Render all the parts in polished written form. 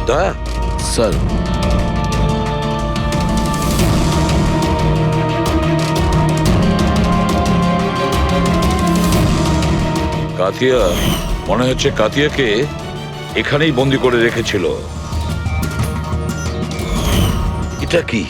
দয়া স্যার, কাতিয়া, মনে হচ্ছে কাতিয়াকে এখানেই বন্দি করে রেখেছিল। এটা কি?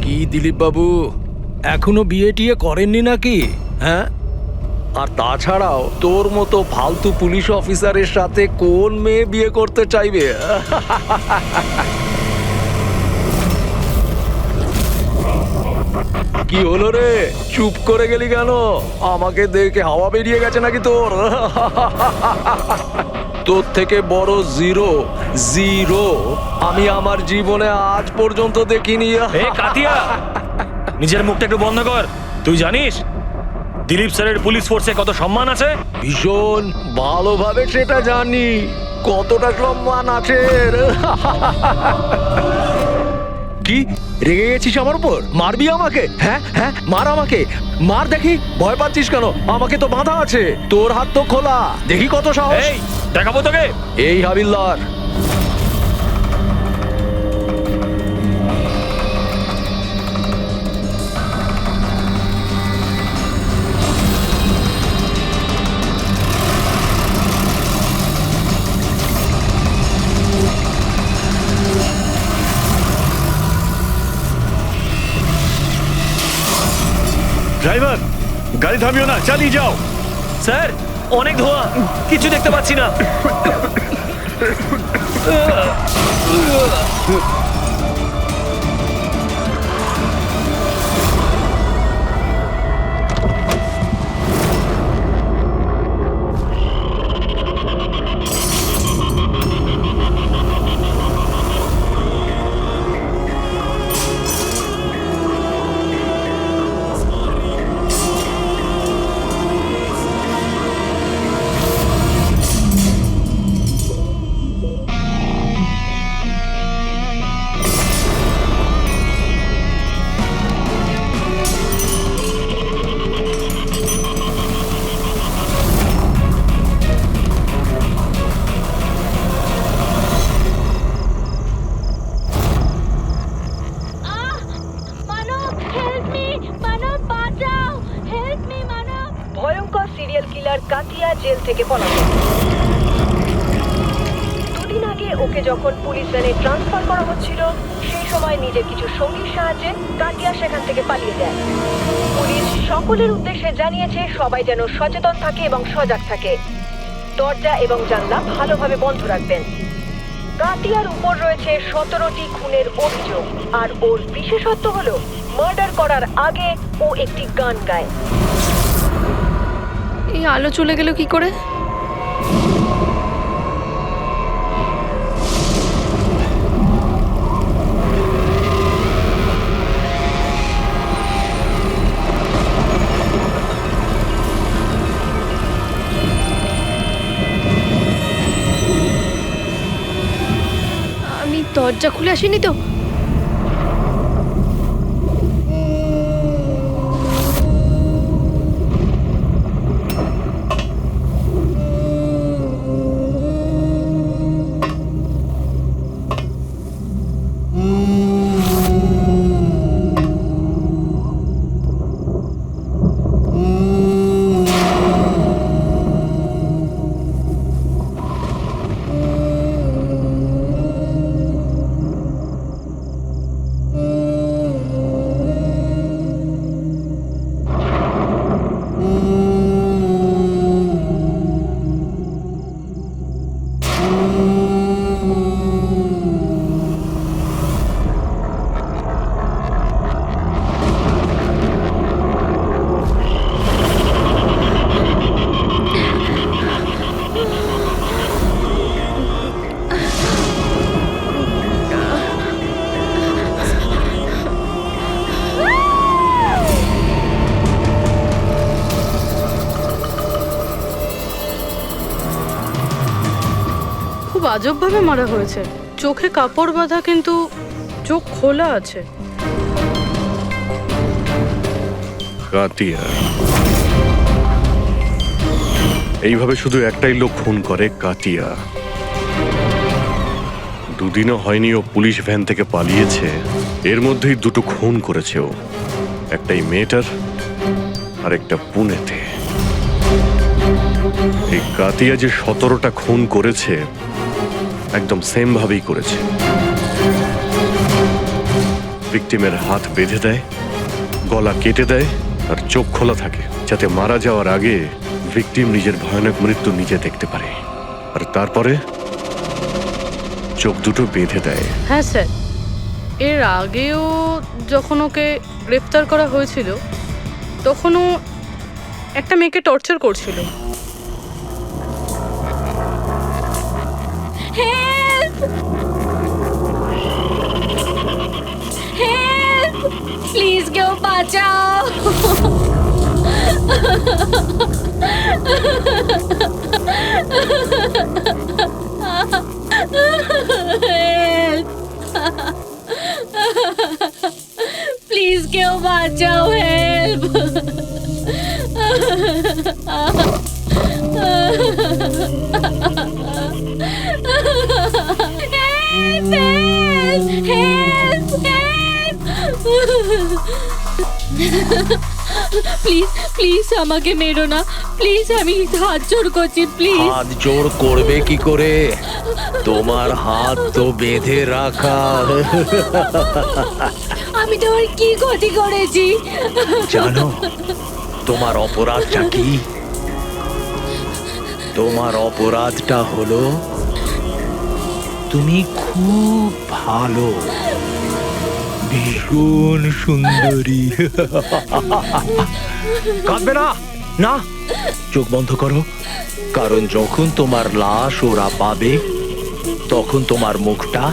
কি দিলীপ বাবু, এখনো বিয়ে টিয়ে করেননি নাকি? হ্যাঁ, আর তাছাড়াও তোর মতো ফালতু পুলিশ অফিসারের সাথে কোন মেয়ে বিয়ে করতে চাইবে? কি হলো রে, চুপ করে গেলি কেন? আমাকে দেখে হাওয়া বেরিয়ে গেছে নাকি তোর? তোর থেকে বড় জিরো জিরো আমি আমার জীবনে আজ পর্যন্ত দেখিনি। এ কাতিয়া, নিজের মুখটা একটু বন্ধ কর। তুই জানিস দিলীপ স্যারের পুলিশ ফোর্সে কত সম্মান আছে? ভীষণ ভালোভাবে সেটা জানি, কতটা সম্মান আছে। কি রেগে গেছিস আমার উপর? মারবি আমাকে? হ্যাঁ হ্যাঁ, মার আমাকে, মার দেখি। ভয় পাচ্ছিস কেন? আমাকে তো বাঁধা আছে, তোর হাত তো খোলা, দেখি কত সাহস। এই দেখাবো তোকে। এই হাবিলদার, ড্রাইভার, গাড়ি থামিও না, চালিয়ে যাও। স্যার, অনেক ধোঁয়া, কিছু দেখতে পাচ্ছি না। ভয়ঙ্কর সিরিয়াল কিলার কাতিয়া জেল থেকে পলাতক। দুদিন আগে ওকে যখন পুলিশ ভ্যানে ট্রান্সফার করা হচ্ছিল, সেই সময় নিজের কিছু সঙ্গীর সাহায্যে কাতিয়া সেখান থেকে পালিয়ে যায়। পুলিশ সকলের উদ্দেশ্যে জানিয়েছে সবাই যেন সচেতন থাকে এবং সজাগ থাকে। দরজা এবং জানলা ভালোভাবে বন্ধ রাখবেন। কাতিয়ার উপর রয়েছে 17টি খুনের অভিযোগ, আর ওর বিশেষত্ব হলো মার্ডার করার আগে ও একটি গান গায়। এই আলো চলে গেল কি করে? আমি দরজা খুলে আসিনি তো? আজব ভাবে মারা হয়েছে। চোখে কাপড় বাঁধা কিন্তু চোখ খোলা আছে। কাতিয়া, এইভাবে শুধু একটাই লোক খুন করে, কাতিয়া। দুদিনও হয়নি ও পুলিশ ভ্যান থেকে পালিয়েছে, এর মধ্যেই দুটো খুন করেছে ও। একটাই মেয়েটার আর একটা পুনেতে। এই কাতিয়া যে 17টা খুন করেছে একদম সেম ভাবেই করেছে। ভিকটিমের হাত বেঁধে দেয়, গলা কেটে দেয় আর চোখ খোলা থাকে, যাতে মারা যাওয়ার আগে ভিকটিম নিজের ভয়ানক মৃত্যু নিজে দেখতে পারে। আর তারপরে চোখ দুটো বেঁধে দেয়। হ্যাঁ স্যার, এর আগেও যখন ওকে গ্রেফতার করা হয়েছিল তখনও একটা মেয়েকে টর্চার করছিল। প্লিজ কেউ বাঁচাও। প্লিজ কেউ বাঁচাও, হেল্প। প্লিজ প্লিজ আমাকে মেরো না, প্লিজ, আমি হাত জোড় করছি, প্লিজ। হাত জোড় করবে কি করে? তোমার হাত তো বেঁধে রাখা। আমি তোমার কি ক্ষতি করেছি? জানো তোমার অপরাধটা কি? তোমার অপরাধটা হলো তুমি খুব ভালো, ভীষণ সুন্দরী। কাঁদবে না, না, চোখ বন্ধ করো। কারণ যখন তোমার লাশ ওরা পাবে তখন তোমার মুখটা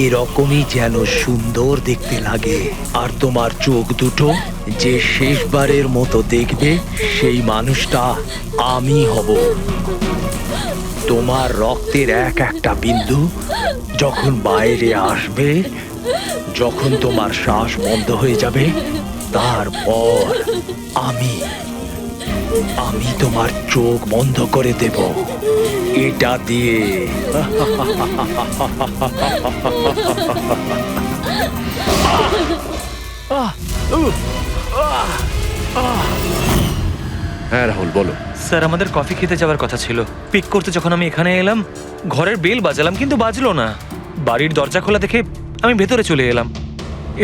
এরকমই যেন সুন্দর দেখতে লাগে। আর তোমার চোখ দুটো যে শেষবারের মতো দেখবে সেই মানুষটা আমি হব। তোমার রক্তের এক একটা বিন্দু যখন বাইরে আসবে, যখন তোমার শ্বাস বন্ধ হয়ে যাবে, তারপর আমি তোমার চোখ বন্ধ করে দেব এটা দিয়ে। হ্যাঁ রাহুল, বলো। স্যার, আমাদের কফি খেতে যাওয়ার কথা ছিল। পিক করতে যখন আমি এখানে এলাম, ঘরের বেল বাজালাম কিন্তু বাজলো না। বাড়ির দরজা খোলা দেখে আমি ভেতরে চলে এলাম।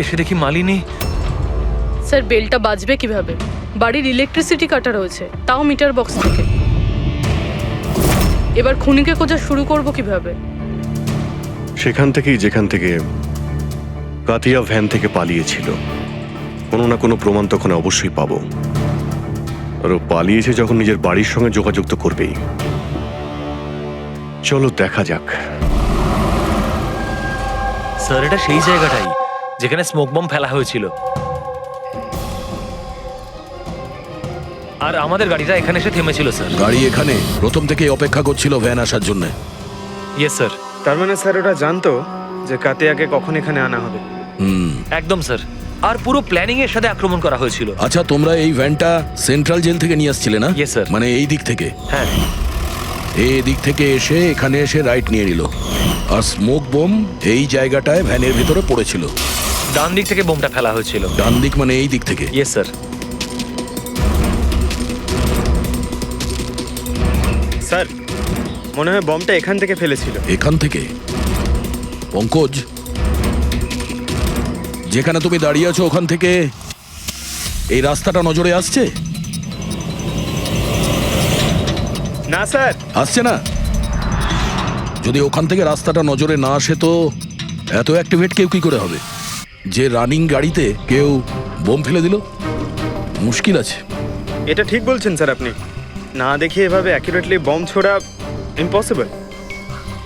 এসে দেখি মালিনী। স্যার, বেলটা বাজবে কিভাবে? বাড়ির ইলেকট্রিসিটি কাটা রয়েছে, তাও মিটার বক্স থেকে। এবার খুনিকে খোঁজা শুরু করব কিভাবে? সেখান থেকেই যেখান থেকে কাতিয়া ভ্যান থেকে পালিয়েছিল, কোনো না কোনো প্রমাণ তখন অবশ্যই পাবো। আর ও পালিয়েছে যখন নিজের বাড়ির সঙ্গে যোগাযোগ তো করবেই। চলো দেখা যাক। স্যার, এটা সেই জায়গাটাই যেখানে স্মোক বম ফেলা হয়েছিল। আর আমাদের গাড়িটা এখানে এসে থেমেছিল স্যার। গাড়ি এখানে প্রথম থেকেই অপেক্ষা করছিল ভ্যান আসার জন্য। Yes sir. তার মানে স্যার ওরা জানতো যে কাতিয়াকে কখন এখানে আনা হবে। একদম স্যার। আর পুরো প্ল্যানিং এর সাথে আক্রমণ করা হয়েছিল। আচ্ছা, তোমরা এই ভ্যানটা সেন্ট্রাল জেল থেকে নিয়ে আসছিলে না? Yes, sir. মানে এই দিক থেকে? হ্যাঁ। এই দিক থেকে এসে এখানে এসে রাইট নিয়ে নিল। আর স্মোক বোম এই জায়গাটায় ভ্যানের ভিতরে পড়েছিল। ডান দিক থেকে বোমটা ফেলা হয়েছিল। ডান দিক মানে এই দিক থেকে? Yes sir. স্যার, মনে হয় বমটা এখান থেকে ফেলেছিল। এখান থেকে? পঙ্কজ, যেখানে তুমি দাঁড়িয়ে আছো ওখান থেকে এই রাস্তাটা নজরে আসছে? না স্যার। আসছে না? যদি ওখান থেকে রাস্তাটা নজরে না আসে তো এত অ্যাক্টিভেট কেউ কি করে হবে? যে রানিং গাড়িতে কেউ বোম ফেলে দিল, মুশকিল আছে। এটা ঠিক বলছেন স্যার আপনি। না দেখে এভাবে অ্যাকুরেটলি বম ছোড়া ইম্পসিবল।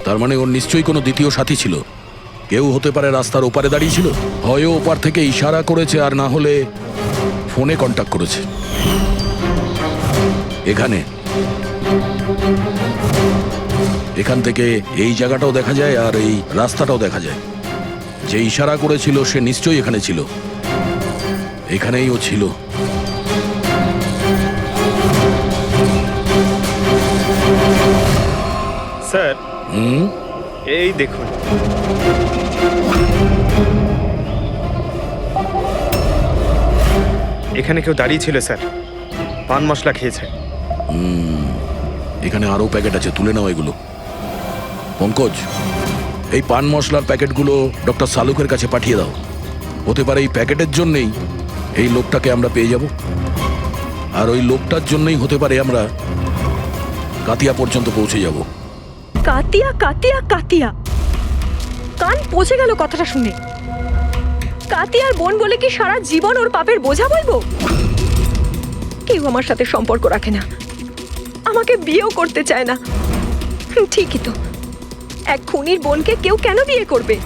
তার মানে ওর নিশ্চয়ই কোনো দ্বিতীয় সাথী ছিল। কেউ হতে পারে রাস্তার ওপারে দাঁড়িয়ে ছিল, হয় ওপার থেকে ইশারা করেছে, আর না হলে ফোনে কন্ট্যাক্ট করেছে। এখানে এখান থেকে এই জায়গাটাও দেখা যায় আর এই রাস্তাটাও দেখা যায়। যে ইশারা করেছিল সে নিশ্চয়ই এখানে ছিল, এখানেই ও ছিল। স্যার হুম, এই দেখুন, এখানে কেউ দাঁড়িয়ে ছিল স্যার, পান মশলা খেয়েছে। এখানে আরো প্যাকেট আছে, তুলে নাও এগুলো। পঙ্কজ, এই পান মশলার প্যাকেটগুলো ডক্টর সালুকের কাছে পাঠিয়ে দাও। হতে পারে এই প্যাকেটের জন্যই এই লোকটাকে আমরা পেয়ে যাব, আর ওই লোকটার জন্যই হতে পারে আমরা কাতিয়া পর্যন্ত পৌঁছে যাব। কাতিয়া কাতিয়া কাতিয়া, কান পচে গেল কথাটা শুনে। কাতিয়ার বোন বলে কি সারা জীবন ওর পাপের বোঝা বলবো? কেউ আমার সাথে সম্পর্ক রাখে না, আমাকে বিয়েও করতে চায় না। ঠিকই তো, এক খুনির বোনকে কেউ কেন বিয়ে করবে?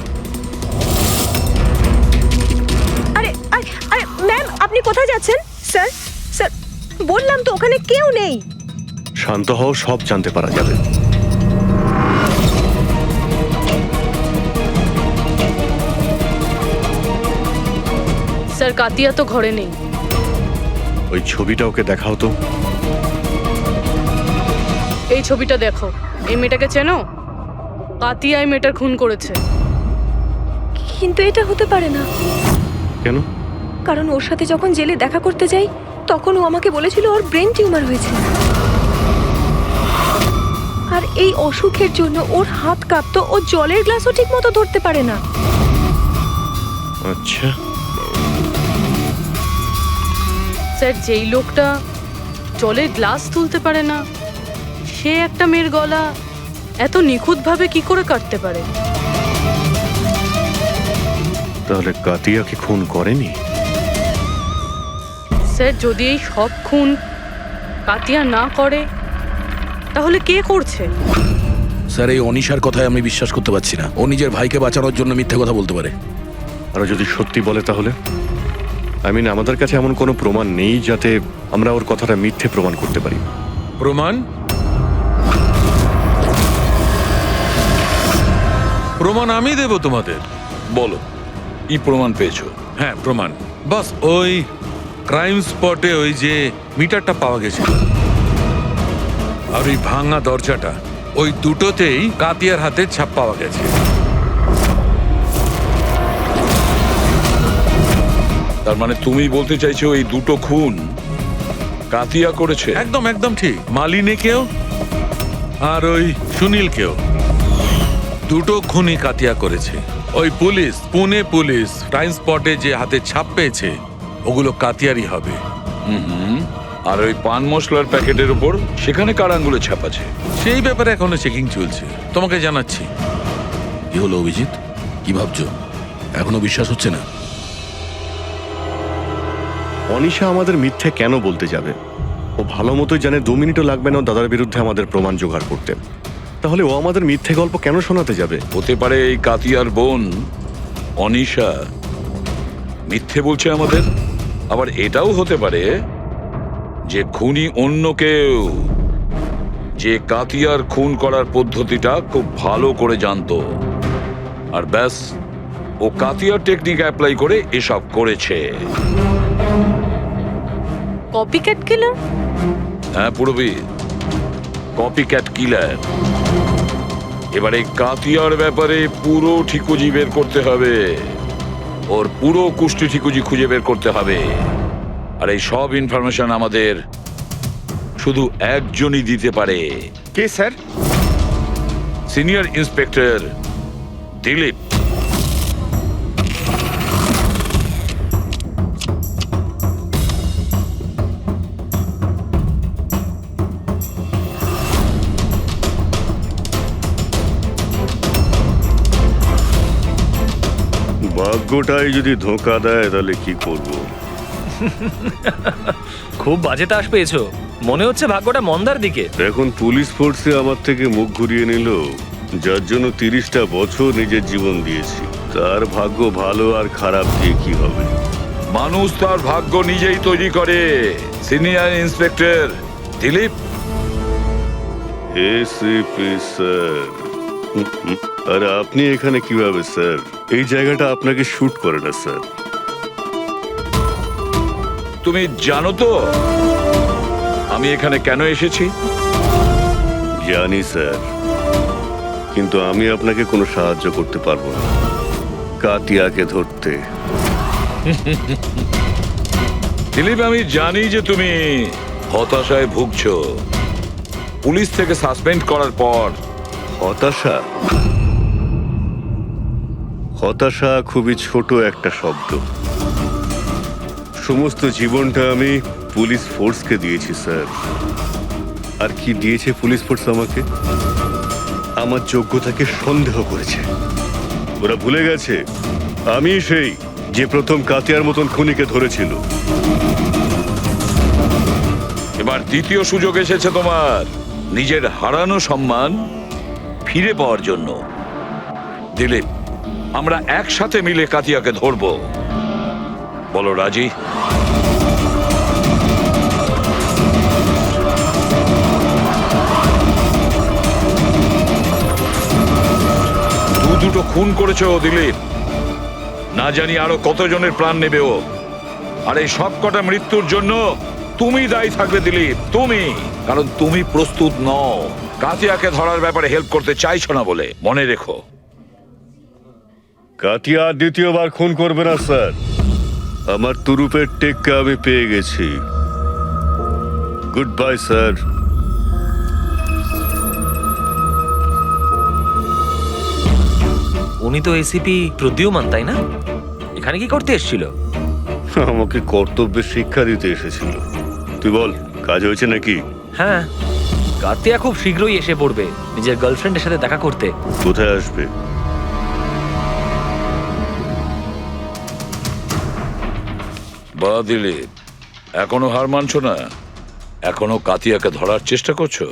আরে আরে আরে ম্যাম, আপনি কোথায় যাচ্ছেন? স্যার স্যার, বললাম তো ওখানে কেউ নেই। শান্ত হও, সব জানতে পারা যাবে। স্যার কাতিয়া তো ঘরে নেই। ওই ছবিটা ওকে দেখাও তো। এই ছবিটা দেখো, এই মেয়েটাকে চেনো? কাতিয়া এই মেয়েটার খুন করেছে। কিন্তু এটা হতে পারে না, কেন? কারণ ওর সাথে যখন জেলে দেখা করতে যাই তখন ও আমাকে বলেছিল ওর ব্রেন টিউমার হয়েছে, আর এই অসুখের জন্য ওর হাত কাঁপতো, ও জলের গ্লাসও ঠিক মতো ধরতে পারে না। আচ্ছা, স্যার যেই লোকটা জলের গ্লাস তুলতে পারে না, সে একটা মেয়ের গলা এত নিখুঁতভাবে কি করে কাটতে পারে? তাহলে কাতিয়াকে খুন করেনি? স্যার যদি এই সব খুন কাতিয়া না করে, তাহলে কে করছে? স্যার, এই অনিশার কথায় আমি বিশ্বাস করতে পারছি না। ও নিজের ভাইকে বাঁচানোর জন্য মিথ্যে কথা বলতে পারে। আর যদি সত্যি বলে তাহলে? আমাদের কাছে এমন কোনো প্রমাণ নেই যাতে আমরা ওর কথাটা মিথ্যে প্রমাণ করতে পারি। প্রমাণ? প্রমাণ আমি দেব তোমাদের। বলো, কি প্রমাণ পেয়েছো? হ্যাঁ, প্রমাণ বাস ওই ক্রাইম স্পটে ওই যে মিটারটা পাওয়া গেছিল, আর ওই ভাঙা দরজাটা, ওই দুটোতেই কাতিয়ার হাতের ছাপ পাওয়া গেছে। তার মানে তুমি বলতে চাইছো এই দুটো খুন কাতিয়া করেছে? একদম একদম ঠিক। মালিনীকেও আর ওই সুনীলকেও, দুটো খুনই কাতিয়া করেছে। ওই পুলিশ, পুনে পুলিশ ক্রাইম স্পটে যে হাতে ছাপ পেয়েছে, ওগুলো কাতিয়ারই হবে। আর ওই পান মশলার প্যাকেটের উপর সেখানে কার আঙ্গুলে ছাপ আছে? সেই ব্যাপারে এখনো চেকিং চলছে, তোমাকে জানাচ্ছি। কি হলো অভিজিৎ, কি ভাবছো? এখনো বিশ্বাস হচ্ছে না? অনিশা আমাদের মিথ্যে কেন বলতে যাবে? ও ভালো মতোই জানে 2 মিনিটও লাগবে না ওর দাদার বিরুদ্ধে আমাদের প্রমাণ জোগাড় করতে। তাহলে ও আমাদের মিথ্যে গল্প কেন শোনাতে যাবে? হতে পারে এই কাতিয়ার বোন অনিশা মিথ্যে বলছে আমাদের। আবার এটাও হতে পারে যে খুনি অন্য কেউ, যে কাতিয়ার খুন করার পদ্ধতিটা খুব ভালো করে জানতো, আর ব্যাস ও কাতিয়ার টেকনিক অ্যাপ্লাই করে এসব করেছে। কপিক্যাট কিলার? হ্যাঁ পুরবি, কপিক্যাট কিলার। এবারে কাতিয়ার ব্যাপারে পুরো ঠিকুজি বের করতে হবে, ওর পুরো কুষ্টি ঠিকুজি খুঁজে বের করতে হবে। আর এই সব ইনফরমেশন আমাদের শুধু একজনই দিতে পারে। কে স্যার? Senior inspector Dilip. ভাগ্যটাই যদি ধোঁকা দেয় তাহলে কি করব? খুব বাজে তাস পেয়েছো, মনে হচ্ছে ভাগ্যটা মন্দার দিকে। এখন পুলিশ ফোর্সে আমার থেকে মুখ ঘুরিয়ে নিল, যার জন্য 30টা বছর নিজের জীবন দিয়েছি। তার ভাগ্য ভালো আর খারাপ দিয়ে কি হবে? মানুষ তার ভাগ্য নিজেই তৈরি করে। Senior inspector Dilip, ACP sir, আরে আপনি এখানে কিভাবে স্যার? এই জায়গাটা আপনাকে শুট করে না স্যার। তুমি জানো তো আমি এখানে কেন এসেছি? জানি স্যার, কিন্তু আমি আপনাকে কোনো সাহায্য করতে পারবো না কাতিয়াকে ধরতে। দিলীপ, আমি জানি যে তুমি হতাশায় ভুগছো পুলিশ থেকে সাসপেন্ড করার পর। হতাশা? হতাশা খুবই ছোট একটা শব্দ। সমস্ত জীবনটা আমি পুলিশ ফোর্সকে দিয়েছি স্যার। আর কি দিয়েছে পুলিশ ফোর্স আমাকে? আমার যোগ্যতাকে সন্দেহ করেছে। ওরা ভুলে গেছে আমি সেই যে প্রথম কাতিয়ার মতন খুনিকে ধরেছিল। এবার দ্বিতীয় সুযোগ এসেছে তোমার নিজের হারানো সম্মান ফিরে পাওয়ার জন্য। দিলীপ, আমরা একসাথে মিলে কাতিয়াকে ধরবো। বলো রাজি? দুটো খুন করেছো দিলীপ, না জানি আরো কতজনের প্রাণ নেবে ও। আর এই সব কটা মৃত্যুর জন্য তুমি দায়ী থাকবে দিলীপ, তুমি। কারণ তুমি প্রস্তুত নও কাতিয়াকে ধরার ব্যাপারে হেল্প করতে চাইছো না বলে। মনে রেখো, কাতিয়া দ্বিতীয়বার খুন করবে না স্যার। আমার তুরুপের টেক্কা আমি পেয়ে গেছি। Good bye sir. উনি তো এসিপি প্রদ্যুমান, তাই না? এখানে কি করতে এসেছিল? আমাকে কর্তব্যের শিক্ষা দিতে এসেছিল। তুই বল, কাজ হয়েছে নাকি? হ্যাঁ, কাতিয়া খুব শীঘ্রই এসে পড়বে নিজের গার্লফ্রেন্ডের সাথে দেখা করতে। কোথায় আসবে? বা দিলীপ, এখনো হার মানছো না? এখনো কাতিয়াকে ধরার চেষ্টা করছো?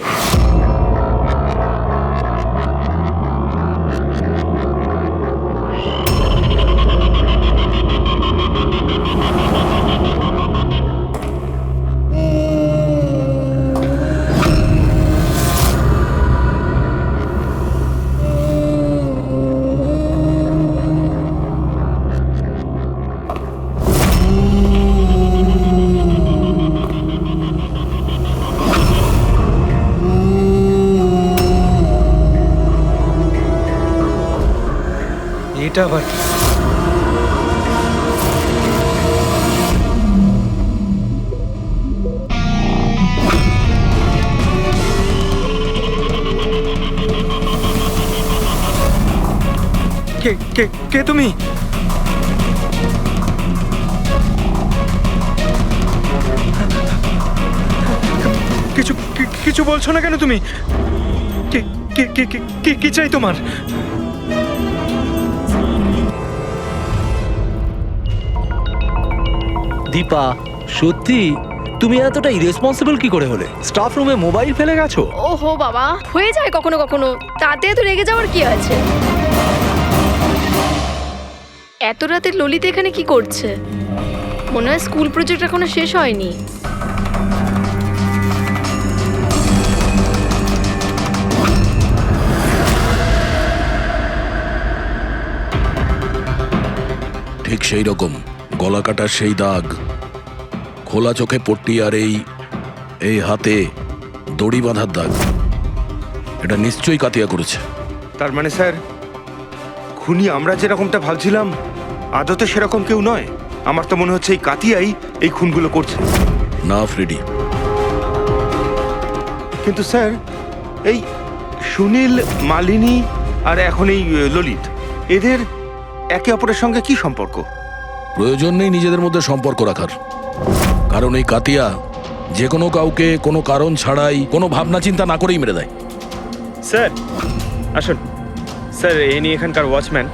এটা আবার কি? কে কে কে তুমি? কিছু কিছু বলছো না কেন তুমি? কি কি কি কি কি চাই তোমার? দীপা, সত্যি তুমি এতটা ইরেসপন্সিবল কি করে হলে? স্টাফ রুমে মোবাইল ফেলে গেছো? ওহো বাবা, হয়ে যায় কখনো কখনো, তাতে এত রেগে যাওয়ার কি আছে? এত রাতে ললিত এখানে কি করছে? মনে হয় স্কুল প্রজেক্ট এখনো শেষ হয়নি। ঠিক সেই রকম গলা কাটার সেই দাগ, খোলা চোখে পট্টি, আর এই হাতে দড়ি বাঁধার দাগ। এটা নিশ্চয়ই কাতিয়া করেছে। তার মানে স্যার, খুনি আমরা যেরকমটা ভাবছিলাম আদতে সেরকম কেউ নয়। আমার তো মনে হচ্ছে এই কাতিয়াই এই খুনগুলো করছে। না ফ্রেডি, কিন্তু স্যার, এই সুনীল, মালিনী আর এখন এই ললিত, এদের একে অপরের সঙ্গে কি সম্পর্ক? প্রয়োজন নেই নিজেদের মধ্যে সম্পর্ক রাখার। কারণ এই কাতিয়া যে কোনো কাউকে কোনো কারণ ছাড়াই, কোনো ভাবনা চিন্তা না করেই মেরে দেয়। স্যার আসুন। স্যার, ইনি এখানকার ওয়াচম্যান।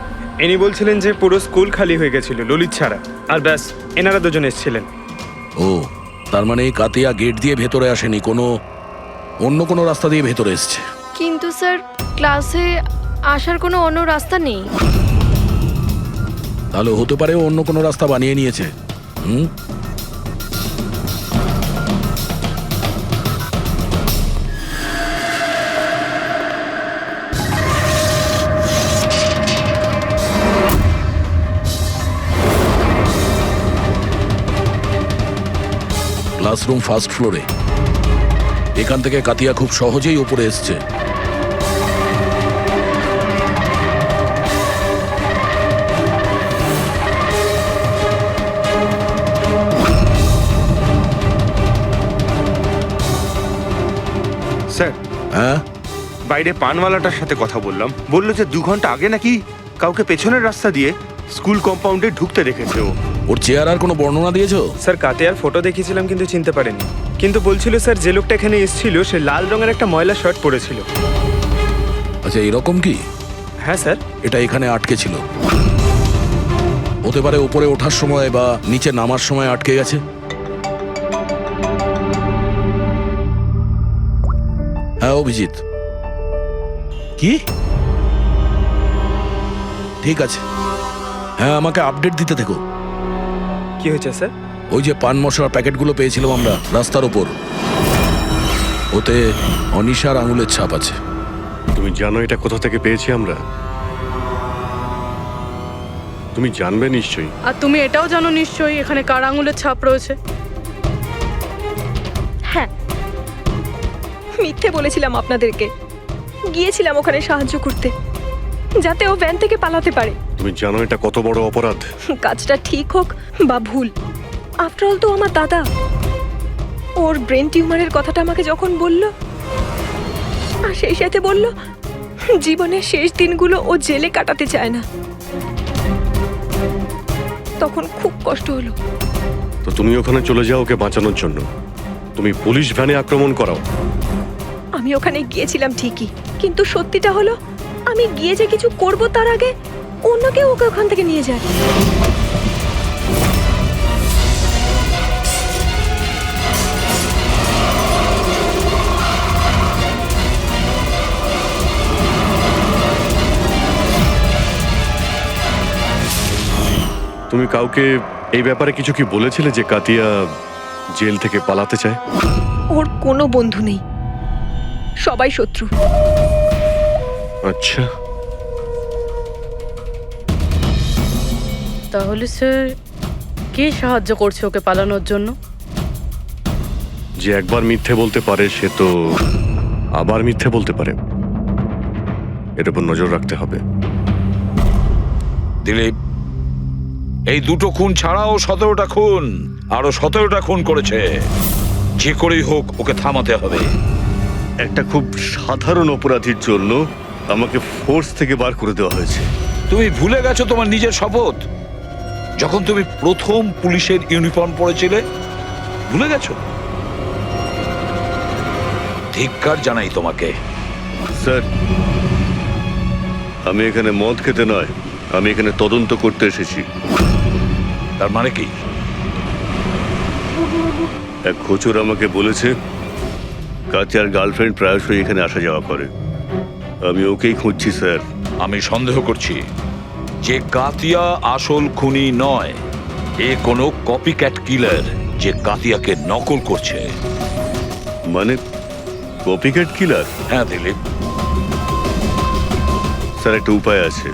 ইনি বলছিলেন যে পুরো স্কুল খালি হয়ে গেছিল ললিত ছাড়া, আর ব্যাস এনারা দুজন এসেছিলেন। ও, তার মানে এই কাতিয়া গেট দিয়ে ভেতরে আসেনি, অন্য কোনো রাস্তা দিয়ে ভেতরে এসছে। কিন্তু স্যার, ক্লাসে আসার কোনো অন্য রাস্তা নেই। তাহলে হতে পারে ও অন্য কোনো রাস্তা বানিয়ে নিয়েছে। ক্লাসরুম ফার্স্ট ফ্লোরে। এখান থেকে কাতিয়া খুব সহজেই উপরে এসছে। স্যার, হ্যাঁ, বাইরে পানওয়ালাটার সাথে কথা বললাম, বললো যে 2 ঘন্টা আগে নাকি কাউকে পেছনের রাস্তা দিয়ে স্কুল কম্পাউন্ডে ঢুকতে দেখেছে ও। ওর চেহারার কোনো বর্ণনা দিয়েছো? স্যার, কাতিয়ার ফটো দেখিয়েছিলাম কিন্তু চিনতে পারেনি। কিন্তু বলছিল স্যার, যে লোকটা এখানে এসেছিল সে লাল রঙের একটা ময়লা শার্ট পরেছিল। আচ্ছা, এরকম কি? হ্যাঁ স্যার। এটা এখানে আটকে ছিল, হতে পারে উপরে ওঠার সময় বা নিচে নামার সময় আটকে গেছে। হ্যাঁ অভিজিৎ, কি? ঠিক আছে, হ্যাঁ আমাকে আপডেট দিতে থেকো। কি হয়েছে স্যার? ওই যে পান মশলার প্যাকেটগুলো পেয়েছিলাম আমরা রাস্তার ওপর, ওতে অনিশার আঙুলের ছাপ আছে। তুমি জানো এটা কোথা থেকে পেয়েছি আমরা? তুমি জানবে নিশ্চয়ই। আর তুমি এটাও জানো নিশ্চয়ই এখানে কার আঙুলের ছাপ রয়েছে। হ্যাঁ, মিথ্যে বলেছিলাম আপনাদেরকে। গিয়েছিলাম ওখানে সাহায্য করতে, যাতে ও ভ্যান থেকে পালাতে পারে। তুমি জানো এটা কত বড় অপরাধ? কাজটা ঠিক হোক বা ভুল, আফটার অল তো আমার দাদা। ওর ব্রেন টিউমারের কথাটা আমাকে যখন বলল, আর সেই সাথে বলল জীবনের শেষ দিনগুলো ও জেলে কাটাতে চায় না, তখন খুব কষ্ট হলো। তো তুমি ওখানে চলে যাও ওকে বাঁচানোর জন্য। তুমি পুলিশ ভ্যানে আক্রমণ করাও। আমি ওখানে গিয়েছিলাম ঠিকই, কিন্তু সত্যিটা হলো আমি গিয়ে যে কিছু করব তার আগে অন্য কেউ ওকে ওখান থেকে নিয়ে যায়। তুমি কাউকে এই ব্যাপারে কিছু কি বলেছিলে যে কাতিয়া জেল থেকে পালাতে চায়? ওর কোনো বন্ধু নেই, সবাই শত্রু। আচ্ছা, তাহলে স্যার কে সাহায্য করছে ওকে পালানোর জন্য? যে একবার মিথ্যে বলতে পারে সে তো আবার মিথ্যে বলতে পারে। এর উপর নজর রাখতে হবে। দিলীপ, এই 2টো খুন ছাড়াও 17টা খুন, আরো 17টা খুন করেছে। যে করেই হোক ওকে থামাতে হবে। একটা খুব সাধারণ অপরাধীর জন্য আমাকে ফোর্স থেকে বার করে দেওয়া হয়েছে। তুমি ভুলে গেছো তোমার নিজের শপথ, যখন তুমি প্রথম পুলিশের ইউনিফর্ম পরেছিলে? ভুলে গেছো? ধিক্কার জানাই তোমাকে। স্যার, আমি এখানে মদ খেতে নয়, আমি এখানে তদন্ত করতে এসেছি। তার মানে কি? এক খোঁচর আমাকে বলেছে কাতিয়ার গার্লফ্রেন্ড প্রায়শই এখানে আসা যাওয়া করে। আমি ওকেই খুঁজছি স্যার। আমি সন্দেহ করছি যে কাতিয়া আসল খুনি নয়, এ কোনো কপিক্যাট কিলার যে কাতিয়াকে নকল করছে। মানে কপিক্যাট কিলার? হ্যাঁ দিলীপ। স্যার, একটা উপায় আছে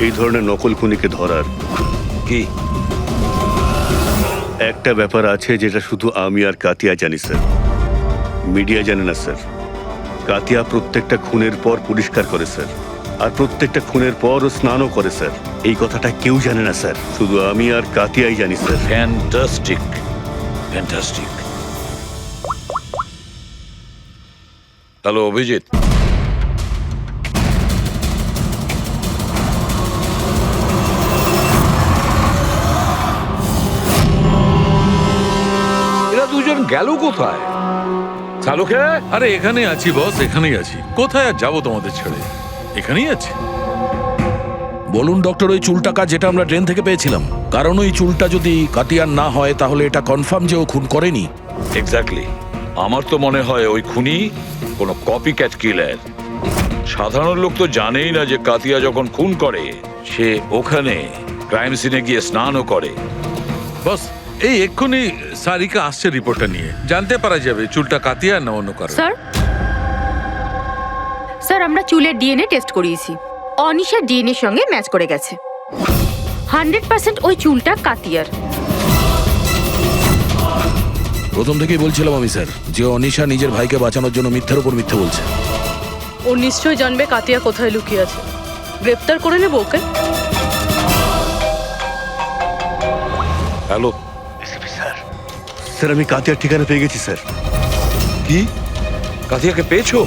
এই ধরনের নকল খুনিকে ধরার। কি? একটা ব্যাপার আছে যেটা শুধু আমি আর কাতিয়া জানি স্যার, মিডিয়া জানে না স্যার। কাতিয়া প্রত্যেকটা খুনের পর পরিষ্কার করে স্যার, আর প্রত্যেকটা খুনের পর ও স্নানও করে স্যার। এই কথাটা কেউ জানে না স্যার, শুধু আমি আর কাতিয়াই জানি sir. Fantastic, fantastic. Hello Abhijit, এরা দুজন গেল কোথায়? চালুকে? আরে এখানে আছি বস, এখানেই আছি। কোথায় আর যাবো তোমাদের ছেড়ে, এখানেই আছি। বলুন ডক্টর, ওই চুলটাকা যেটা আমরা ট্রেন থেকে পেয়েছিলাম, কারণ ওই চুলটা যদি কাতিয়ার না হয় তাহলে এটা কনফার্ম যে ও খুন করেনি। এক্স্যাক্টলি। আমার তো মনে হয় ওই খুনি কোনো কপিক্যাট কিলার। সাধারণ লোক তো জানেই না যে কাতিয়া যখন খুন করে সে ওখানে ক্রাইম সিনে গিয়ে স্নানও করে। বস, এই এক্ষুনি সারিকা আসছে রিপোর্টটা নিয়ে, জানতে পারা যাবে চুলটা কাতিয়া না অন্য কারো। স্যার আমরা চুলের ডিএনএ টেস্ট করিয়েছি, অনিশার ডিএনএ সঙ্গে ম্যাচ করে গেছে। 100% ওই চুলটা কাতিয়ার। প্রথম থেকেই বলছিলাম আমি স্যার যে অনিশা নিজের ভাইকে বাঁচানোর জন্য মিথ্যের উপর মিথ্যে বলছে। ও নিশ্চয়ই জানবে কাতিয়া কোথায় লুকিয়ে আছে। গ্রেফতার করে নেবো ওকে। হ্যালো, স্যার আমি কাতিয়ার ঠিকানা পেয়ে গেছি স্যার। কি কাতিয়াকে পেয়েছো?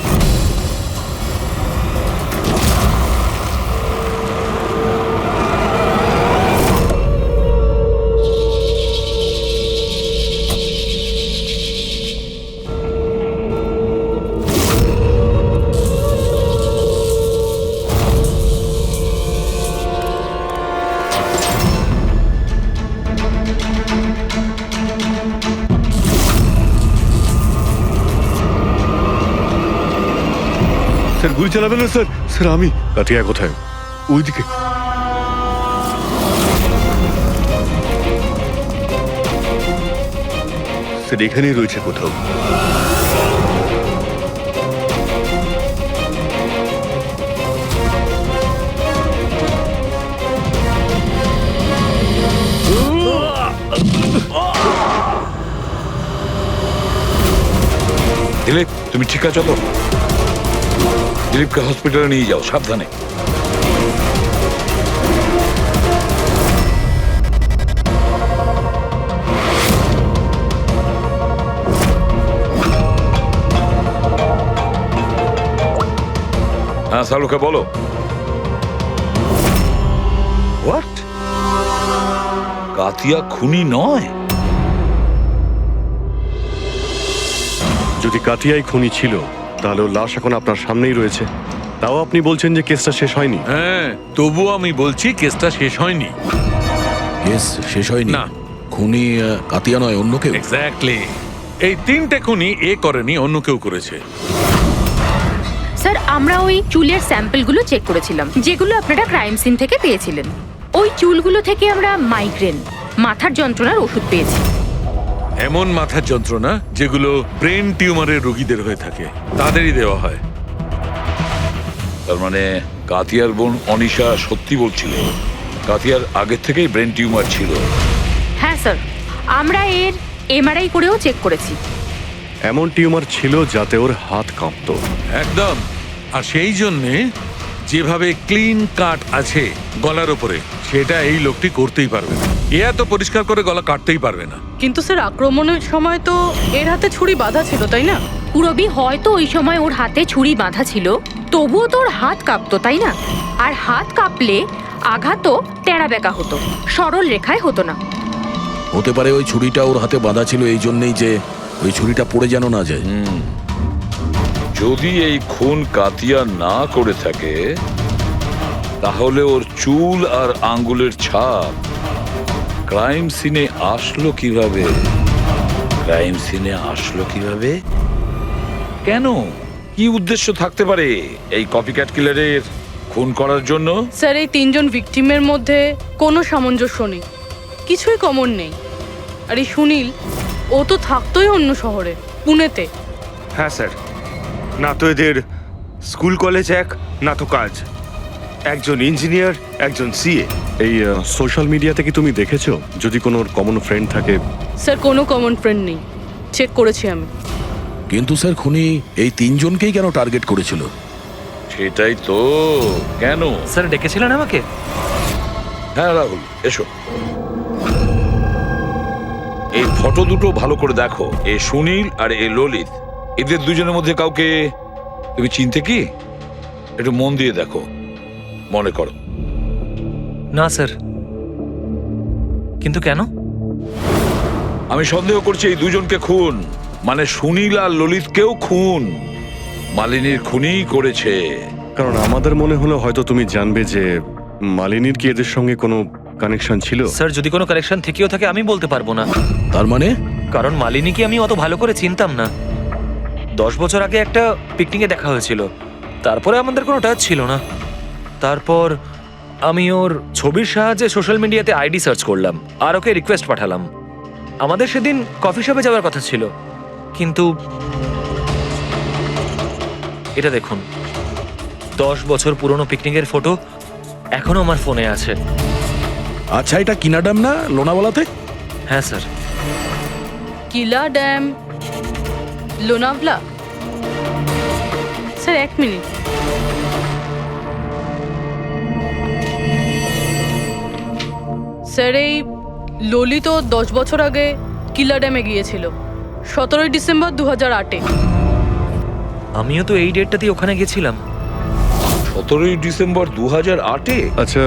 স্যার গুলি চালাবেন না স্যার। স্যার আমি কাতিয়া কোথায়? ওইদিকে। স্যার এখানেই রয়েছে কোথাও। দিলীপ, তুমি ঠিক আছো তো? দিলীপকে হসপিটালে নিয়ে যাও, সাবধানে। হ্যাঁ সালুকে বলো। হোয়াট? কাতিয়া খুনি নয়? যদি কাতিয়াই খুনি ছিল তাহলে ওর লাশ এখন আপনার সামনেই রয়েছে, তাও আপনি বলছেন যে কেসটা শেষ হয়নি। হ্যাঁ, তবুও আমি বলছি কেসটা শেষ হয়নি। কেস শেষ হয়নি? না। খুনি কাতিয়া নয়, অন্য কেউ। এক্স্যাক্টলি। এই 3টে খুনি এ করেনি, অন্য কেউ করেছে। স্যার আমরা ওই চুলের স্যাম্পলগুলো চেক করেছিলাম যেগুলো আপনারা ক্রাইম সিন থেকে পেয়েছিলেন। ওই চুলগুলো থেকে আমরা মাইগ্রেন, মাথার যন্ত্রণার ওষুধ পেয়েছি। এমন মাথার যন্ত্রণা যেগুলো ব্রেন টিউমারের রোগীদের হয়ে থাকে, তাদেরই দেওয়া হয়। তার মানে কাতিয়ার বোন অনিশা সত্যি বলছিল, কাতিয়ার আগের থেকেই ব্রেন টিউমার ছিল। হ্যাঁ স্যার, আমরা এর এমআরআই করেও চেক করেছি। এমন টিউমার ছিল যাতে ওর হাত কাঁপতো। একদম। আর সেই জন্যে যেভাবে ক্লিন কাট আছে গলার ওপরে, সেটা এই লোকটি করতেই পারবে না। এ এত পরিষ্কার করে গলা কাটতেই পারবে না। কিন্তু স্যার আক্রমণের সময় তো এর হাতে ছুরি বাঁধা ছিল, তাই না? পুরবি হয়তো ওই সময় ওর হাতে ছুরি বাঁধা ছিল, তবুও তো ওর হাত কাঁপতো, তাই না? আর হাত কাঁপলে আঘাতও টেরা বেঁকা হতো, সরল রেখায় হতো না। হতে পারে ওই ছুরিটা ওর হাতে বাঁধা ছিল এই জন্যই যে ওই ছুরিটা পড়ে যেন না যায়। যদি এই খুন কাতিয়া না করে থাকে তাহলে ওর চুল আর আঙ্গুলের ছাপ ক্রাইম সিনে আসলো কিভাবে? ক্রাইম সিনে আসলো কিভাবে? কেন? কি উদ্দেশ্য থাকতে পারে এই কপিক্যাট কিলারের খুন করার জন্য? স্যার এই 3জন ভিকটিমের মধ্যে কোনো সামঞ্জস্য নেই, কিছুই কমন নেই। আর এই সুনীল, ও তো থাকতোই অন্য শহরে, পুনেতে। হ্যাঁ স্যার, না তো এদের স্কুল কলেজ এক, না তো কাজ। একজন ইঞ্জিনিয়ার, একজন সিএ। এই সোশ্যাল মিডিয়াতে কি তুমি দেখেছো যদি কোনো কমন ফ্রেন্ড থাকে? স্যার কোনো কমন ফ্রেন্ড নেই, চেক করেছি আমি। কিন্তু স্যার খুনি এই 3জনকেই কেন টার্গেট করেছিল? সেটাই তো। কেন? স্যার ডেকেছিলেন আমাকে? হ্যাঁ রাহুল, এসো। এই ফটো দুটো ভালো করে দেখো। এ সুনীল আর এ ললিত, এদের দুজনের মধ্যে কাউকে তুমি চিনতে কি? একটু মন দিয়ে দেখো, মনে করো। না স্যার। কিন্তু কেন? আমি সন্দেহ করছি এই দুজনকে খুন, মানে সুনীল আর ললিতকেও খুন মালিনীর খুনিই করেছে। কারণ আমাদের মনে হলো হয়তো তুমি জানবে যে মালিনীর কি এদের সঙ্গে কোনো কানেকশন ছিল। স্যার যদি কোনো কানেকশন থেকেও থাকে আমি বলতে পারবো না। তার মানে? কারণ মালিনীকে আমি অত ভালো করে চিনতাম না। 10 বছর আগে একটা পিকনিকে দেখা হয়েছিল, তারপরে আমাদের কোনো টাচ ছিল না। তারপর আমি ওর ছবির সাহায্যে সোশ্যাল মিডিয়াতে আইডি সার্চ করলাম আর ওকে রিকোয়েস্ট পাঠালাম। আমাদের সেদিন কফি শপে যাওয়ার কথা ছিল, কিন্তু এটা দেখুন, 10 বছর পুরনো পিকনিকের ফটো এখনো আমার ফোনে আছে। আচ্ছা, এটা কিনাডাম না লোনাওয়ালাতে? হ্যাঁ স্যার। কিলা dam, Lonavala. Sir 1 minute. Sir এই ললিত 10 বছর আগে কিলা ড্যামে গিয়েছিল, 17 ডিসেম্বর 2008-এ। আমিও তো এই ডেটটাতেই ওখানে গেছিলাম। 17 ডিসেম্বর 2008-এ? আচ্ছা,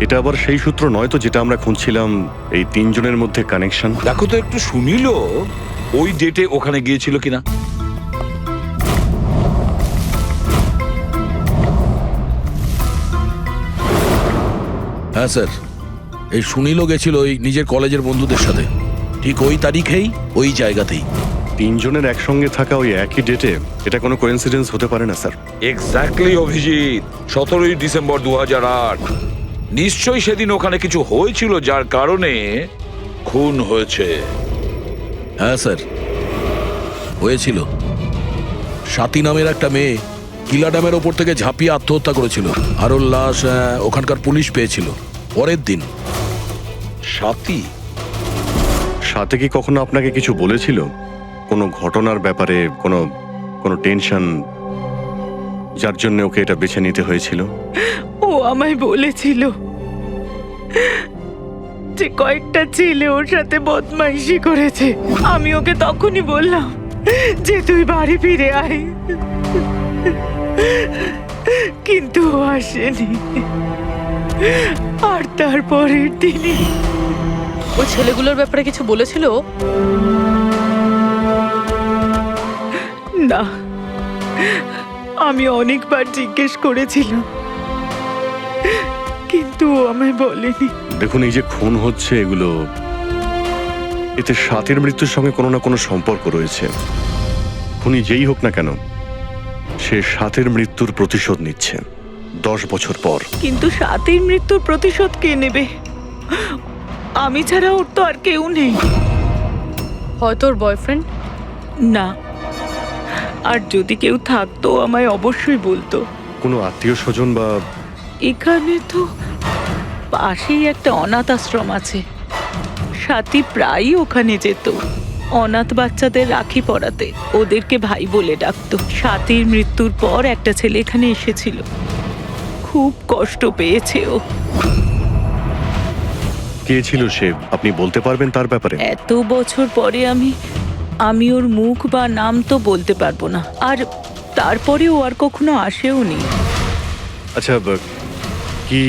এটা আবার সেই সূত্র নয় তো যেটা আমরা খুঁজছিলাম, এই তিনজনের মধ্যে কানেকশন? দেখো তো একটু শুনিল ওই ডেটে ওখানে গিয়েছিল কিনা। হ্যাঁ স্যার, এই সুনীলও গেছিল ওই নিজের কলেজের বন্ধুদের সাথে, ঠিক ওই তারিখেই ওই জায়গাতেই। তিনজনের একসঙ্গে থাকা ওই একই ডেটে, এটা কোনো কোইন্সিডেন্স হতে পারে না স্যার। Exactly Abhijit, 17 December 2008। নিশ্চয়ই সেদিন ওখানে কিছু হয়েছিল যার কারণে খুন হয়েছে। হ্যাঁ স্যার, হয়েছিল। স্বাতী নামের একটা মেয়ে কিলা ড্যামের ওপর থেকে ঝাঁপিয়ে আত্মহত্যা করেছিল, আর ওর লাশ ওখানকার পুলিশ পেয়েছিল পরের দিন। স্বাতী? সাথে কি কখনো আপনাকে কিছু বলেছিল কোনো ঘটনার ব্যাপারে, কোনো কোনো টেনশন যার জন্য ওকে এটা বেছে নিতে হয়েছিল? ও আমায় বলেছিল যে কয়েকটা ছেলে ওর সাথে বদমাইশি করেছে। আমি ওকে তখনই বললাম যে তুই বাড়ি ফিরে আয়, কিন্তু ও আসেনি। আর তারপরের দিনই ওই ছেলেগুলোর ব্যাপারে কিছু বলেছিল? না, আমি অনেকবার জিজ্ঞেস করেছিলাম, কিন্তু ও আমায় বলেনি। দেখুন, এই যে খুন হচ্ছে এগুলো, এতে স্বাতীর মৃত্যুর সঙ্গে কোনো না কোনো সম্পর্ক রয়েছে। খুনি যেই হোক না কেন, সে স্বাতীর মৃত্যুর প্রতিশোধ নিচ্ছে 10 বছর পর। কিন্তু স্বাতীর মৃত্যুর প্রতিশোধ কে নেবে? আমি ছাড়া ওর তো আর কেউ নেই। হয়তো ওর বয়ফ্রেন্ড? না, আর যদি কেউ থাকতো আমায় অবশ্যই বলতো। কোনো আত্মীয় স্বজন বা? এখানে তো পাশেই একটা অনাথ আশ্রম আছে, স্বাতী প্রায়ই ওখানে যেত অনাথ বাচ্চাদের রাখি পরাতে। ওদেরকে ভাই বলে ডাকতো। স্বাতীর মৃত্যুর পর একটা ছেলে এখানে এসেছিল, খুব কষ্ট পেয়েছে ও। কে ছিল সে, আপনি বলতে পারবেন তার ব্যাপারে? এত বছর পরে আমি ওর মুখ বা নাম তো বলতে পারবো না, আর তারপরে ও আর কখনো আসেও নি। আচ্ছা, কি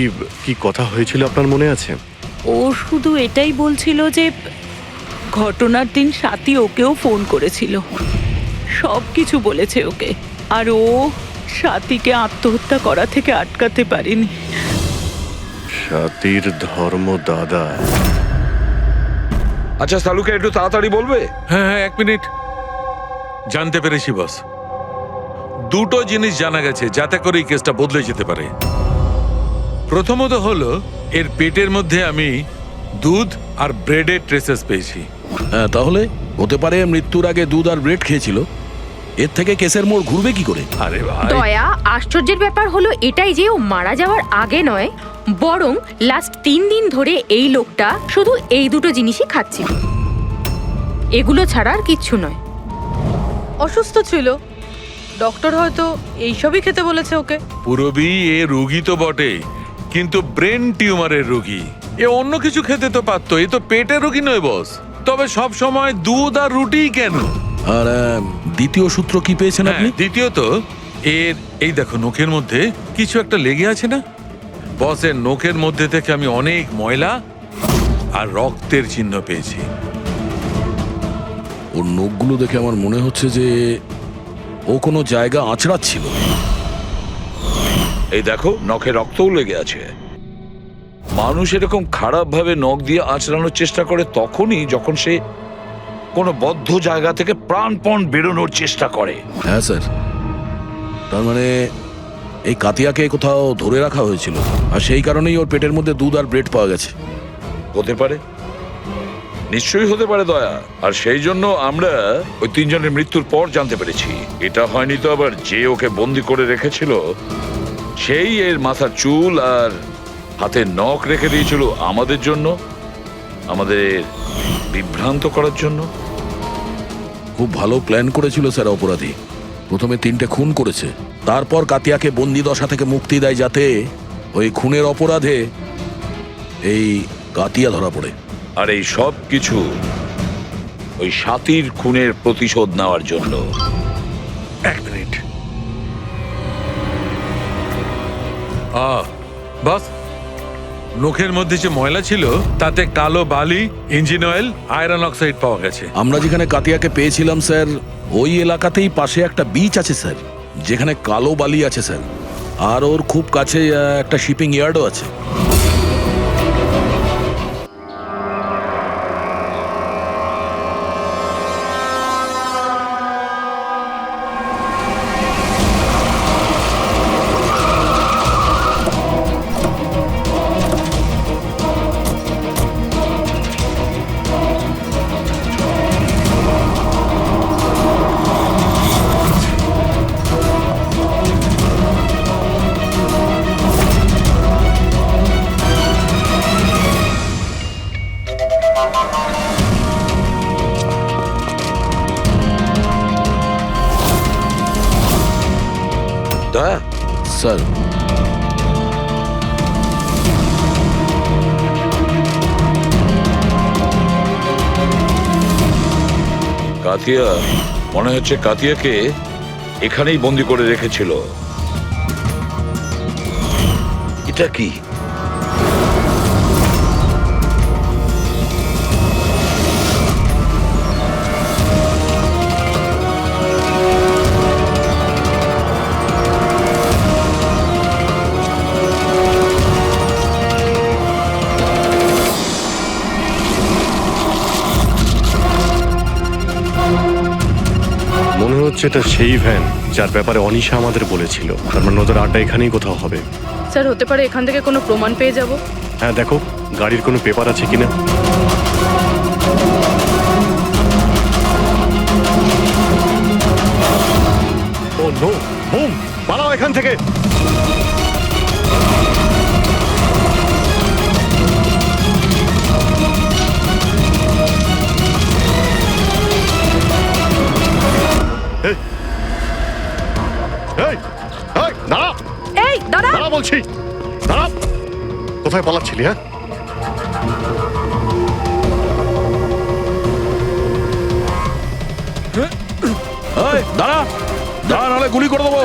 কি কথা হয়েছিল আপনার মনে আছে? ও শুধু এটাই বলছিল যে ঘটনার দিন স্বাতী ওকেও ফোন করেছিল, সব কিছু বলেছে ওকে, আর ও স্বাতীকে আত্মহত্যা করা থেকে আটকাতে পারেনি। স্বাতীর ধর্ম দাদা। আচ্ছা সালুকে একটু তাড়াতাড়ি বলবে? হ্যাঁ হ্যাঁ, 1 মিনিট। জানতে পেরেছি বস, দুটো জিনিস জানা গেছে যাতে করে এই কেসটা বদলে যেতে পারে। প্রথমত হলো এর পেটের মধ্যে আমি দুধ আর ব্রেডের ট্রেসেস পেয়েছি। হ্যাঁ, তাহলে হতে পারে মৃত্যুর আগে দুধ আর ব্রেড খেয়েছিল। এর থেকে কেসের মোড় ঘুরবে কি করে? আরে ভাই, দয়া, আশ্চর্যের ব্যাপার হলো এটাই যে ও মারা যাওয়ার আগে নয়, বরং লাস্ট 3 দিন ধরে এই লোকটা শুধু এই দুটো জিনিসই খাচ্ছিল, এগুলো ছাড়া আর কিচ্ছু নয়। অসুস্থ ছিল, ডক্টর হয়তো এইসবই খেতে বলেছে ওকে। পুরবি এ রোগী তো বটে, কিন্তু ব্রেন টিউমারের রোগী। এ অন্য কিছু খেতে তো পারতো, এ তো পেটের রোগী নয় বস। তবে সব সময় দুধ আর রুটি কেন? আর দ্বিতীয় সূত্র কি পেয়েছেন আপনি? দ্বিতীয়ত এর এই দেখো নখের মধ্যে কিছু একটা লেগে আছে না বসের? নখের মধ্যে থেকে আমি অনেক ময়লা আর রক্তের চিহ্ন পেয়েছি। ওর নখগুলো দেখে আমার মনে হচ্ছে যে ও কোনো জায়গা আঁচড়াচ্ছিল। এই দেখো, নখে রক্তও লেগে আছে। মানুষ এরকম খারাপ ভাবে নখ দিয়ে আঁচড়ানোর চেষ্টা করে তখনই যখন সে কোনো বদ্ধ জায়গা থেকে প্রাণপণ বেরোনোর চেষ্টা করে। হ্যাঁ স্যার, তার মানে এই কাতিয়াকে কোথাও ধরে রাখা হয়েছিল, আর সেই কারণেই ওর পেটের মধ্যে দুধ আর ব্রেড পাওয়া গেছে। হতে পারে, নিশ্চয়ই হতে পারে দয়া। আর সেই জন্য আমরা ওই 3 জনের মৃত্যুর পর জানতে পেরেছি। এটা হয়নি তো আবার যে ওকে বন্দি করে রেখেছিল সেই এর মাথার চুল আর হাতের নখ রেখে দিয়েছিল আমাদের জন্য, আমাদের বিভ্রান্ত করার জন্য। খুব ভালো প্ল্যান করেছিল স্যার অপরাধী। প্রথমে 3টে খুন করেছে, তারপর কাতিয়াকে বন্দি দশা থেকে মুক্তি দেয় যাতে ওই খুনের অপরাধে এই কাতিয়া ধরা পড়ে। আর এই সব কিছু ওই সাতির খুনের প্রতিশোধ নেওয়ার জন্য। 1 মিনিট। বাস, নখের মধ্যে যে ময়লা ছিল তাতে কালো বালি, ইঞ্জিন অয়েল, আয়রন অক্সাইড পাওয়া গেছে। আমরা যেখানে কাতিয়াকে পেয়েছিলাম স্যার, ওই এলাকাতেই পাশে একটা বিচ আছে স্যার, যেখানে কালো বালি আছে স্যার। আর ওর খুব কাছে একটা শিপিং ইয়ার্ডও আছে। দয়া, স্যার কাতিয়া, মনে হচ্ছে কাতিয়াকে এখানেই বন্দি করে রেখেছিল। এটা কি? মনে হচ্ছে এটা সেই ভ্যান যার ব্যাপারে অনিশা আমাদের বলেছিল। তার মানে ওদের আড্ডা এখানেই কোথাও হবে। স্যার হতে পারে এখান থেকে কোনো প্রমাণ পেয়ে যাব। হ্যাঁ, দেখো গাড়ির কোনো পেপার আছে কিনা। ও নো, বুম, পালাও এখান থেকে। এই, এই, এই, দাঁড়া, এই দাঁড়া, দাঁড়া বলছি, দাঁড়া। কোথায় পালাচ্ছিলি? হ্যাঁ, এই, দাঁড়া দাঁড়া, নাহলে গুলি করে দেবো।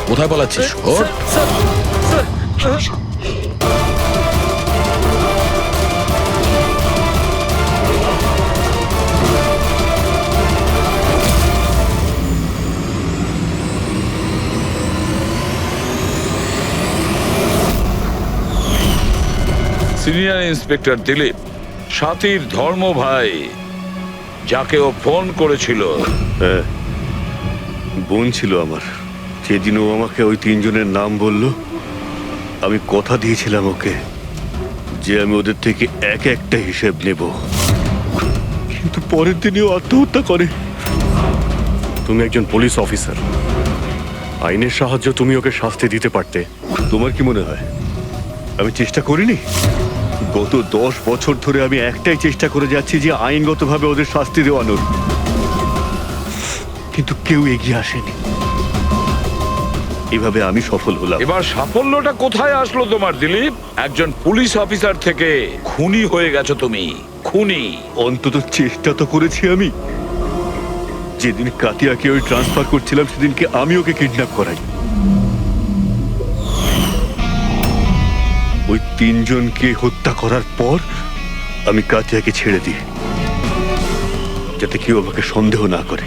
কোথায় পালাচ্ছিস? ওঠ। সিনিয়র ইন্সপেক্টর দিলীপ, সাথীর ধর্ম ভাই, যাকে ও ফোন করেছিল। হ্যাঁ, বোন ছিল আমার। যেদিন ও আমাকে ওই 3 জনের নাম বলল, আমি কথা দিয়েছিলাম ওকে যে আমি ওদের থেকে এক একটা হিসেব নেব। কিন্তু পরের দিনই ও আত্মহত্যা করে। তুমি একজন পুলিশ অফিসার, আইনের সাহায্য তুমি ওকে শাস্তি দিতে পারতে। তোমার কি মনে হয় আমি চেষ্টা করিনি? গত 10 বছর ধরে আমি একটাই চেষ্টা করে যাচ্ছি যে আইনগতভাবে ওদের শাস্তি দেওয়ানোর, কিন্তু কেউ এগিয়ে আসেনি। এভাবে আমি সফল হলাম। এবার সাফল্যটা কোথায় আসলো তোমার দিলীপ? একজন পুলিশ অফিসার থেকে খুনি হয়ে গেছো তুমি। খুনি। অন্তত চেষ্টা তো করেছি আমি। যেদিন কাতিয়াকে ওই ট্রান্সফার করছিলাম সেদিনকে আমি ওকে কিডন্যাপ করাই। ওই 3 জনকে হত্যা করার পর আমি কাতিয়াকে ছেড়ে দিই, যাতে কেউ আমাকে সন্দেহ না করে।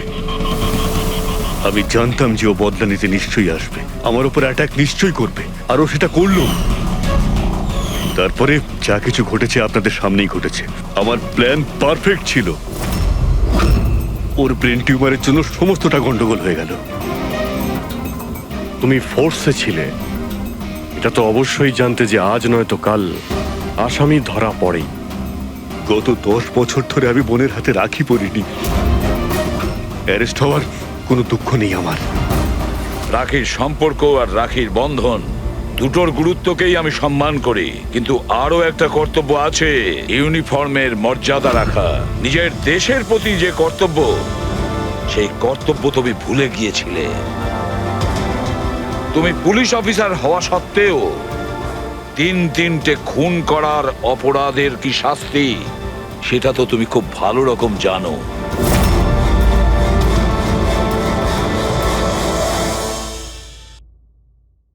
আমি জানতাম যে ও বদলা নিতে নিশ্চয়ই আসবে, আমার উপর অ্যাটাক নিশ্চয়ই করবে, আর ও সেটা করলো। তারপরে যা কিছু ঘটেছে আপনাদের সামনেই ঘটেছে। আমার প্ল্যান পারফেক্ট ছিল। ওর ব্রেন টিউমারের জন্য সমস্তটা গন্ডগোল হয়ে গেল। তুমি ফোর্সে ছিলে, এটা তো অবশ্যই জানতে যে আজ নয়তো কাল আসামি ধরা পড়েই। গত 10 বছর ধরে আমি বোনের হাতে রাখি পরিনি। অ্যারেস্ট হওয়ার কোনো দুঃখ নেই আমার। রাখির সম্পর্ক আর রাখির বন্ধন দুটোর গুরুত্বকেই আমি সম্মান করি, কিন্তু আরো একটা কর্তব্য আছে, ইউনিফর্মের মর্যাদা রাখা। নিজের দেশের প্রতি যে কর্তব্য, সেই কর্তব্য তুমি ভুলে গিয়েছিলে। তুমি পুলিশ অফিসার হওয়া সত্ত্বেও তিনটে খুন করার অপরাধের কি শাস্তি, সেটা তো তুমি খুব ভালো রকম জানো।